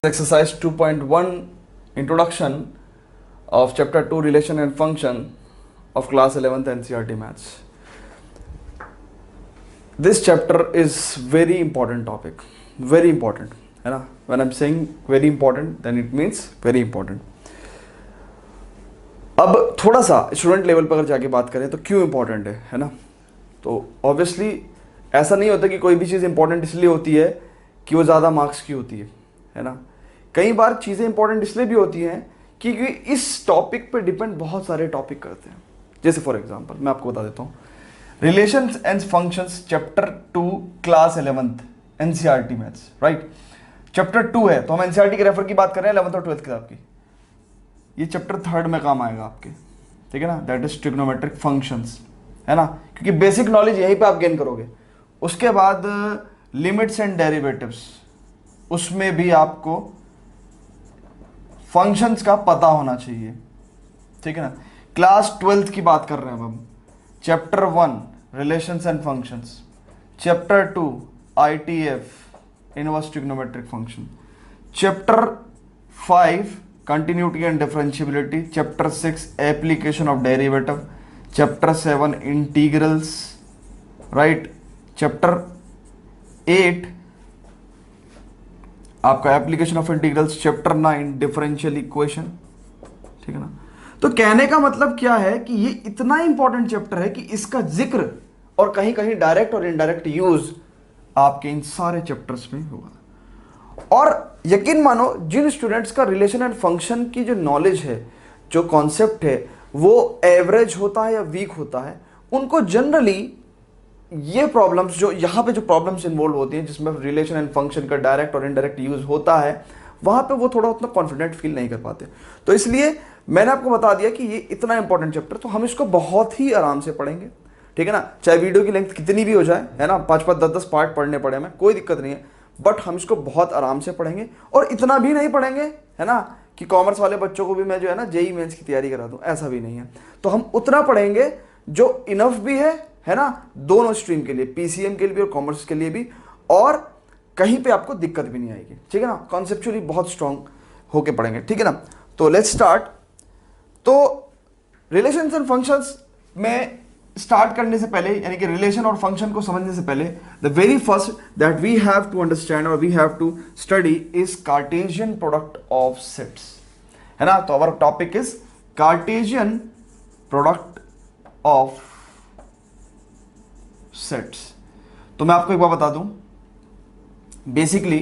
Exercise 2.1 Introduction of Chapter 2 Relation and Function of Class 11th NCERT Maths. This chapter is very important topic, very important, है ना? When I'm saying very important, then it means very important. अब थोड़ा सा student level पर अगर जाके बात करें तो क्यों इम्पोर्टेंट है ना? तो ऑब्वियसली ऐसा नहीं होता कि कोई भी चीज़ इंपॉर्टेंट इसलिए होती है कि वो ज़्यादा मार्क्स की होती है ना? कई बार चीज़ें इंपॉर्टेंट इसलिए भी होती हैं क्योंकि इस टॉपिक पे डिपेंड बहुत सारे टॉपिक करते हैं. जैसे फॉर एग्जांपल मैं आपको बता देता हूँ, relations and functions chapter 2 class 11th NCERT maths, right. Chapter 2 है तो हम एनसीईआरटी के रेफर की बात कर रहे हैं 11th और 12th किताब की. ये चैप्टर 3rd में काम आएगा आपके, ठीक है ना, दैट इज ट्रिग्नोमेट्रिक फंक्शंस, है ना, क्योंकि बेसिक नॉलेज यहीं पे आप गेन करोगे. उसके बाद लिमिट्स एंड डेरिवेटिव्स, उसमें भी आपको फंक्शंस का पता होना चाहिए, ठीक है ना. क्लास 12th की बात कर रहे हैं हम. Chapter 1 relations and functions, chapter 2 ITF inverse trigonometric function, chapter 5 continuity and differentiability, chapter 6 application of derivative, chapter 7 integrals, right. Chapter 8 आपका application of integrals, chapter 9 differential equation, ठीक है ना. तो कहने का मतलब क्या है कि ये इतना इंपॉर्टेंट चैप्टर है कि इसका जिक्र और कहीं कहीं डायरेक्ट और इनडायरेक्ट यूज आपके इन सारे चैप्टर्स में होगा. और यकीन मानो जिन स्टूडेंट्स का रिलेशन एंड फंक्शन की जो नॉलेज है, जो कॉन्सेप्ट है, वो एवरेज होता है या वीक होता है, उनको जनरली ये प्रॉब्लम्स जो यहाँ पे जो प्रॉब्लम्स इन्वॉल्व होती हैं जिसमें रिलेशन एंड फंक्शन का डायरेक्ट और इनडायरेक्ट यूज होता है, वहाँ पे वो थोड़ा उतना कॉन्फिडेंट फील नहीं कर पाते. तो इसलिए मैंने आपको बता दिया कि ये इतना इंपॉर्टेंट चैप्टर, तो हम इसको बहुत ही आराम से पढ़ेंगे, ठीक है ना. चाहे वीडियो की लेंथ कितनी भी हो जाए, है ना, 5-5, 10-10 पार्ट पढ़ने पड़े हमें, कोई दिक्कत नहीं है, बट हम इसको बहुत आराम से पढ़ेंगे. और इतना भी नहीं पढ़ेंगे, है ना, कि कॉमर्स वाले बच्चों को भी मैं जो है ना जेईई मेंस की तैयारी करा दूँ, ऐसा भी नहीं है. तो हम उतना पढ़ेंगे जो इनफ भी है ना, दोनों स्ट्रीम के लिए, पीसीएम के लिए भी और कॉमर्स के लिए भी, और कहीं पे आपको दिक्कत भी नहीं आएगी, ठीक है ना. कॉन्सेप्चुअली बहुत स्ट्रांग होके पढ़ेंगे, ठीक है ना. तो लेट्स स्टार्ट. तो रिलेशंस एंड फंक्शंस में स्टार्ट करने से पहले, यानी कि रिलेशन और फंक्शन को समझने से पहले, the very first that we have to understand और we have to study is Cartesian product of sets, है ना. तो our topic is Cartesian product of sets. तो मैं आपको एक बार बता दूं, बेसिकली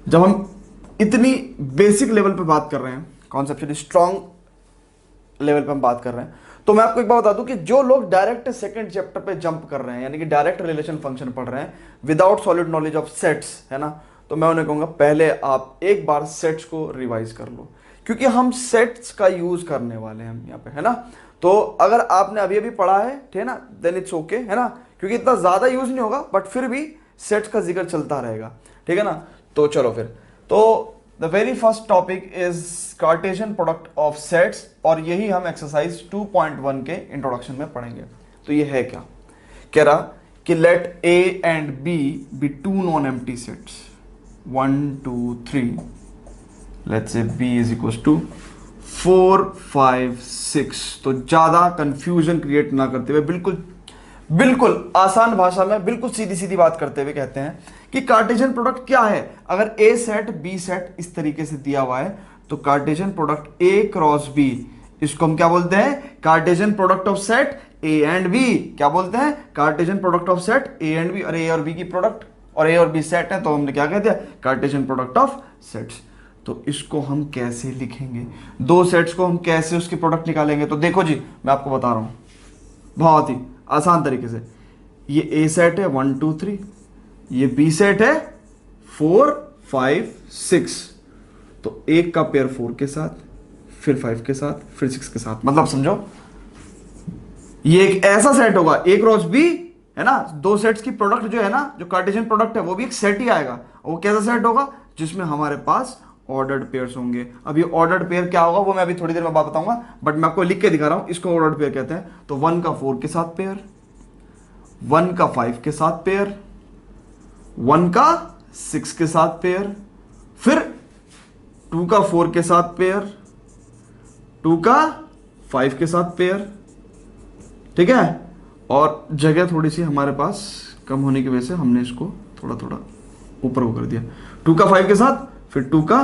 जब हम इतनी बेसिक लेवल पे बात कर रहे हैं, कॉन्सेप्चुअली स्ट्रॉन्ग लेवल पे हम बात कर रहे हैं, तो मैं आपको एक बार बता दूं कि जो लोग डायरेक्ट सेकंड चैप्टर पे जंप कर रहे हैं, यानी कि डायरेक्ट रिलेशन फंक्शन पढ़ रहे हैं without solid knowledge of sets, है ना, तो मैं उन्हें कहूंगा पहले आप एक बार सेट्स को रिवाइज कर लो, क्योंकि हम सेट्स का यूज करने वाले हैं यहाँ पे, है ना. तो अगर आपने अभी अभी पढ़ा है, ठीक है ना, देन इट्स ओके, है ना, क्योंकि इतना ज्यादा यूज नहीं होगा, बट फिर भी सेट्स का जिक्र चलता रहेगा, ठीक है ना. तो चलो फिर, तो the very first topic is Cartesian product of sets, और यही हम एक्सरसाइज 2.1 के इंट्रोडक्शन में पढ़ेंगे. तो ये है क्या, कह रहा कि let A and B be two non empty sets 1 2 3, let's say B is equal to 4 5 6. तो ज्यादा कंफ्यूजन क्रिएट ना करते हुए, बिल्कुल आसान भाषा में, बिल्कुल सीधी सीधी बात करते हुए कहते हैं कि कार्टेशियन प्रोडक्ट क्या है. अगर ए सेट बी सेट इस तरीके से दिया हुआ है, तो Cartesian product A cross B, इसको हम क्या बोलते हैं, Cartesian product of set A and B. क्या बोलते हैं, Cartesian product of set A and B. और ए और बी की प्रोडक्ट, और ए और बी सेट है, तो हमने क्या कह दिया, कार्टेशियन प्रोडक्ट ऑफ सेट्स. तो इसको हम कैसे लिखेंगे, दो सेट्स को हम कैसे उसकी प्रोडक्ट निकालेंगे. तो देखो जी, मैं आपको बता रहा हूं बहुत ही आसान तरीके से. ये ए सेट है 1 2 3, ये बी सेट है 4 5 6. तो एक का पेयर 4 के साथ, फिर 5 के साथ, फिर 6 के साथ. मतलब समझो, ये एक ऐसा सेट होगा ए क्रॉस बी, है ना. दो सेट्स की प्रोडक्ट जो है ना, जो कार्टेशियन प्रोडक्ट है, वो भी एक सेट ही आएगा. वो कैसा सेट होगा, जिसमें हमारे पास ऑर्डर्ड पेयर्स होंगे. अब ये ऑर्डर्ड पेयर क्या होगा वो मैं अभी थोड़ी देर में बात बताऊंगा, बट मैं आपको लिख के दिखा रहा हूं. इसको ऑर्डर्ड पेयर कहते हैं. तो 1 का 4 के साथ पेयर, 1 का 5 के साथ पेयर, 1 का 6 के साथ पेयर, फिर 2 का 4 के साथ पेयर, 2 का 5 के साथ पेयर, ठीक है। और जगह थोड़ी सी हमारे पास कम होने की वजह से हमने इसको थोड़ा थोड़ा ऊपर को कर दिया। 2 का 5 के साथ, फिर 2 का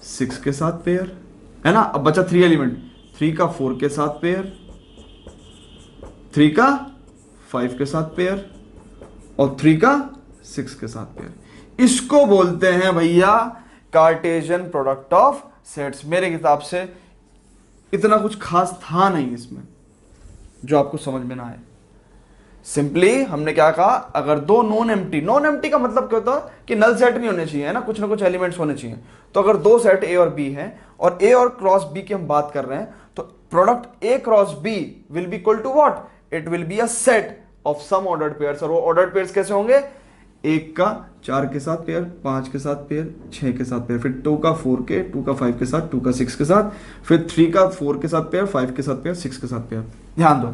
6 के साथ पेयर, है ना। अब बचा 3 एलिमेंट, 3 का 4 के साथ पेयर, 3 का 5 के साथ पेयर और 3 का 6 के साथ पेयर। इसको बोलते हैं भैया कार्टेशियन प्रोडक्ट ऑफ सेट्स। मेरे हिसाब से इतना कुछ खास था नहीं इसमें जो आपको समझ में ना आए। सिंपली हमने क्या कहा, अगर दो नॉन एम्प्टी का मतलब क्या होता है कि नल सेट नहीं होने चाहिए, है ना, कुछ ना कुछ एलिमेंट्स होने चाहिए। तो अगर दो सेट ए और बी हैं और ए और क्रॉस बी की हम बात कर रहे हैं, तो product A cross B will be equal to what, it will be a set of some ordered pairs. और वो ऑर्डर्ड पेयर्स कैसे होंगे, 1 का 4 के साथ पेयर, 5 के साथ पेयर, 6 के साथ पेयर, फिर 2 का 4 के, 2 का 5 के साथ, 2 का 6 के साथ, फिर 3 का 4 के साथ पेयर, 5 के साथ पेयर, 6 के साथ पेयर। ध्यान दो,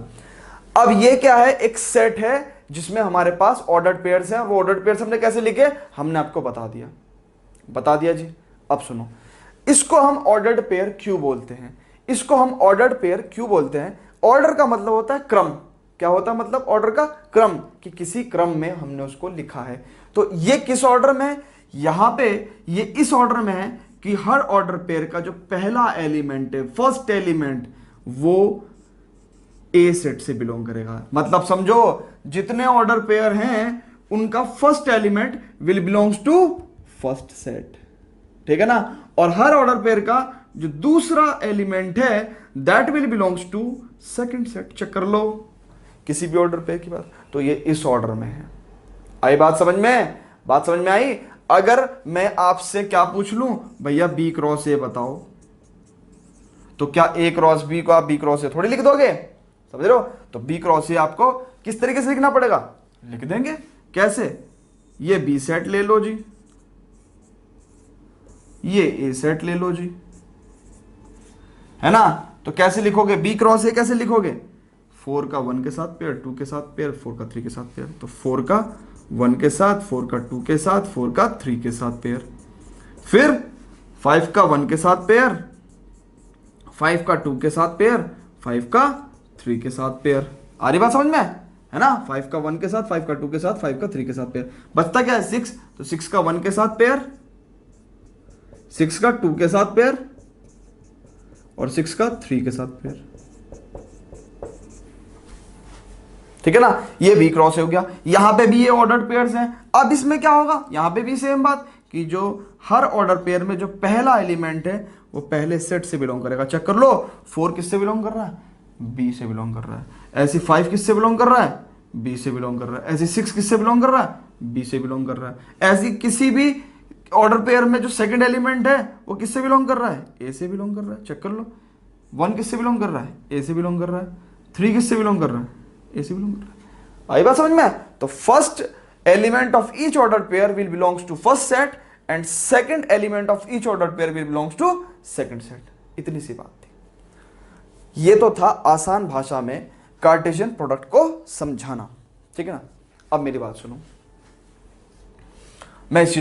अब ये क्या है, एक सेट है जिसमें हमारे पास ऑर्डर्ड पेयर्स हैं। वो ऑर्डर्ड पेयर्स हमने कैसे लिखे, हमने आपको बता दिया जी। अब सुनो, इसको हम ऑर्डर्ड पेयर क्यों बोलते हैं, इसको हम ऑर्डर्ड पेयर क्यों बोलते हैं। ऑर्डर का मतलब होता है क्रम। क्या होता है मतलब ऑर्डर का, क्रम, कि किसी क्रम में हमने उसको लिखा है। तो ये किस ऑर्डर में है, यहां पे ये इस ऑर्डर में है कि हर ऑर्डर पेयर का जो पहला एलिमेंट है, फर्स्ट एलिमेंट, वो ए सेट से बिलोंग करेगा। मतलब समझो, जितने ऑर्डर पेयर हैं उनका first element will belongs to first set, ठीक है ना। और हर ऑर्डर पेयर का जो दूसरा एलिमेंट है that will belongs to second set. Check कर लो किसी भी ऑर्डर पेयर की बात। तो ये इस ऑर्डर में है। आई बात समझ में, बात समझ में आई। अगर मैं आपसे क्या पूछ लूं, भैया बी क्रॉस ए बताओ, तो क्या ए क्रॉस बी को आप बी क्रॉस ए थोड़ी लिख दोगे, समझ रहे हो। तो बी क्रॉस ए आपको किस तरीके से लिखना पड़ेगा, लिख देंगे। कैसे, ये बी सेट ले लो जी, ये ए सेट ले लो जी, है ना। तो कैसे लिखोगे, बी क्रॉस ए कैसे लिखोगे, 4 का 1 के साथ पेयर, 2 के साथ पेयर, 4 का 3 के साथ पेयर। तो 4 का 1 के साथ, 4 का 2 के साथ, 4 का 3 के साथ पेयर, फिर 5 का 1 के साथ पेयर, 5 का 2 के साथ पेयर, 5 का 3 के साथ पेयर। आ रही बात समझ में, है ना। 5 का 1 के साथ, 5 का 2 के साथ, 5 का 3 के साथ पेयर। बचता क्या है, 6। तो 6 का 1 के साथ पेयर, 6 का 2 के साथ पेयर और 6 का 3 के साथ पेयर, ठीक है ना। ये बी क्रॉस हो गया। यहां पे भी ये ऑर्डर्ड पेयर्स हैं। अब इसमें क्या होगा, यहां पे भी सेम बात कि जो हर ऑर्डर पेयर में जो पहला एलिमेंट है वो पहले सेट से बिलोंग करेगा। चेक कर लो, 4 किससे बिलोंग कर रहा है, बी से बिलोंग कर रहा है। ऐसी 5 किससे बिलोंग कर रहा है, बी से बिलोंग कर रहा है। ऐसी 6 किससे बिलोंग कर रहा है, बी से बिलोंग कर रहा है। ऐसी किसी भी ऑर्डर पेयर में जो सेकंड एलिमेंट है वो किससे बिलोंग कर रहा है, ए से बिलोंग कर रहा है। चेक कर लो, 1 किससे बिलोंग कर रहा है, ए से बिलोंग कर रहा है। 3 किससे बिलोंग कर रहा है, ए से बिलोंग कर रहा है। आई बात समझ में। तो first element of each order pair will belongs to first set and second element of each order pair will belongs to second set. इतनी सी बात थी। ये तो था आसान भाषा में कार्टेशियन प्रोडक्ट को समझाना, ठीक है ना। अब मेरी बात सुनो, मैं इस